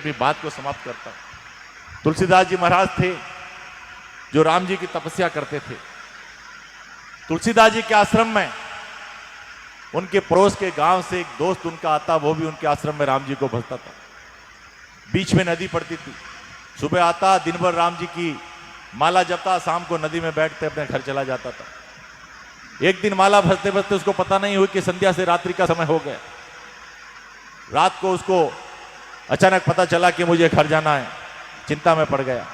अपनी बात को समाप्त करता हूं। तुलसीदास जी महाराज थे जो राम जी की तपस्या करते थे। तुलसीदास जी के आश्रम में उनके पड़ोस के गांव से एक दोस्त उनका आता, वो भी उनके आश्रम में राम जी को भजता था। बीच में नदी पड़ती थी। सुबह आता, दिन भर राम जी की माला जपता, शाम को नदी में बैठते अपने घर चला जाता था। एक दिन माला भजते भजते उसको पता नहीं हुई कि संध्या से रात्रि का समय हो गया। रात को उसको अचानक पता चला कि मुझे घर जाना है। चिंता में पड़ गया।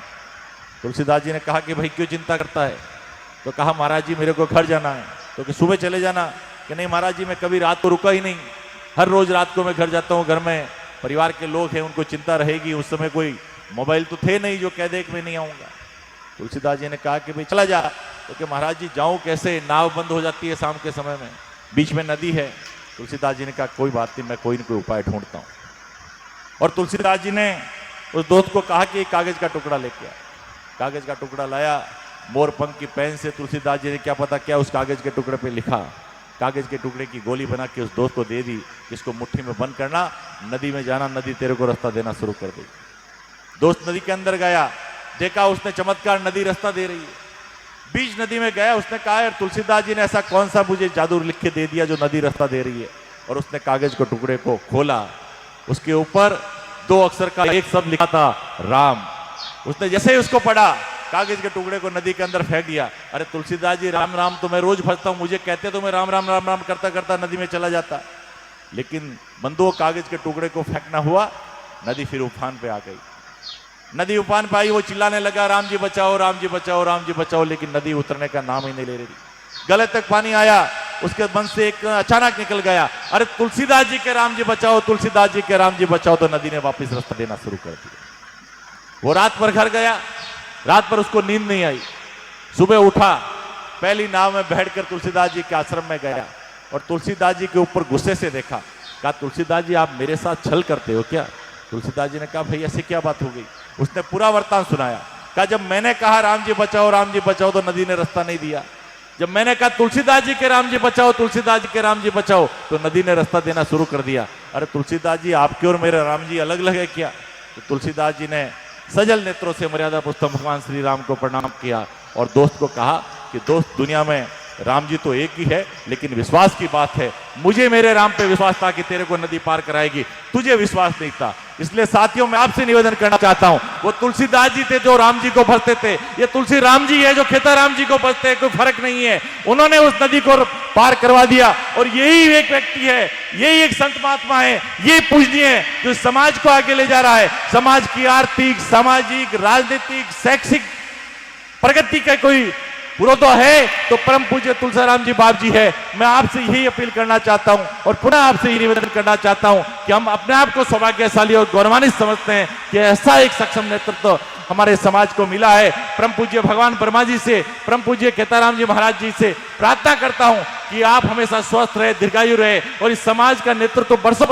तुलसीदास जी ने कहा कि भाई क्यों चिंता करता है? तो कहा महाराज जी मेरे को घर जाना है। तो कि सुबह चले जाना। कि नहीं महाराज जी मैं कभी रात को रुका ही नहीं, हर रोज रात को मैं घर जाता हूँ। घर में परिवार के लोग हैं, उनको चिंता रहेगी। उस समय कोई मोबाइल तो थे नहीं जो कह दे कि मैं नहीं आऊंगा। तुलसीदास जी ने कहा कि भाई चला जा। तो कि महाराज जी जाऊं कैसे, नाव बंद हो जाती है शाम के समय में, बीच में नदी है। तुलसीदास जी ने कहा कोई बात नहीं, मैं कोई न कोई उपाय ढूंढता हूं। और तुलसीदास जी ने उस दोस्त को कहा कि कागज का टुकड़ा लेके आ। कागज का टुकड़ा लाया, मोरपंख की पेन से तुलसीदास जी ने क्या पता क्या उस कागज के टुकड़े पे लिखा। कागज के टुकड़े की गोली बना के उस दोस्त को दे दी, इसको मुट्ठी में बंद करना, नदी में जाना, नदी तेरे को रास्ता देना शुरू कर देगी। दोस्त नदी के अंदर गया, देखा उसने चमत्कार, नदी रास्ता दे रही है। बीच नदी में गया, उसने कहा यार तुलसीदास जी ने ऐसा कौन सा मुझे जादू लिख के दे दिया जो नदी रास्ता दे रही है। और उसने कागज के टुकड़े को खोला, उसके ऊपर 2 अक्षर का एक शब्द लिखा था, राम। उसने जैसे ही उसको पढ़ा, कागज के टुकड़े को नदी के अंदर फेंक दिया। अरे तुलसीदास जी राम राम तो मैं रोज भजता हूं, मुझे कहते तो मैं राम राम राम राम करता करता नदी में चला जाता। लेकिन बंदो कागज के टुकड़े को फेंकना हुआ, नदी फिर उफान पे आ गई। नदी उफान पे आई, वो चिल्लाने लगा राम जी बचाओ, राम जी बचाओ, राम जी बचाओ। लेकिन नदी उतरने का नाम ही नहीं ले रही। गले तक पानी आया, उसके मन से एक अचानक निकल गया, अरे तुलसीदास जी के राम जी बचाओ, तुलसीदास जी के राम जी बचाओ। तो नदी ने वापस रास्ता देना शुरू कर दिया। वो रात भर घर गया, रात भर उसको नींद नहीं आई। सुबह उठा, पहली नाव में बैठकर तुलसीदास जी के आश्रम में गया और तुलसीदास जी के ऊपर गुस्से से देखा। कहा तुलसीदास जी आप मेरे साथ छल करते हो क्या? तुलसीदास जी ने कहा भाई ऐसी क्या बात हो गई? उसने पूरा वृत्तांत सुनाया। कहा जब मैंने कहा राम जी बचाओ तो नदी ने रास्ता नहीं दिया। जब मैंने कहा तुलसीदास जी के राम जी बचाओ, तुलसीदास जी के राम जी बचाओ, तो नदी ने रास्ता देना शुरू कर दिया। अरे तुलसीदास जी आपके और मेरे राम जी अलग अलग है क्या? तो तुलसीदास जी ने सजल नेत्रों से मर्यादा पुरुषोत्तम भगवान श्री राम को प्रणाम किया और दोस्त को कहा कि दोस्त दुनिया में राम जी तो एक ही है, लेकिन विश्वास की बात है। मुझे मेरे राम पे विश्वास था कि तेरे को नदी पार कराएगी, तुझे विश्वास नहीं था। इसलिए साथियों मैं आपसे निवेदन करना चाहता हूं, वो तुलसीदास जी थे जो राम जी को भजते थे, ये तुलसी राम जी है जो खेता राम जी को भजते हैं, कोई फर्क नहीं है। उन्होंने उस नदी को पार करवा दिया और यही एक व्यक्ति है, यही एक संत महात्मा है, ये पूजनीय है जो समाज को आगे ले जा रहा है। समाज की आर्थिक, सामाजिक, राजनीतिक, शैक्षिक प्रगति का कोई पुरोधा है तो परम पूज्य तुलसीराम जी बाप जी है। मैं आपसे यही अपील करना चाहता हूं और पुनः आपसे यही निवेदन करना चाहता हूं कि हम अपने आप को सौभाग्यशाली और गौरवान्वित समझते हैं कि ऐसा एक सक्षम नेतृत्व हमारे समाज को मिला है। परम पूज्य भगवान ब्रह्मा जी से, परम पूज्य खेताराम जी महाराज जी से प्रार्थना करता हूं कि आप हमेशा स्वस्थ रहे, दीर्घायु रहे और इस समाज का नेतृत्व बरसों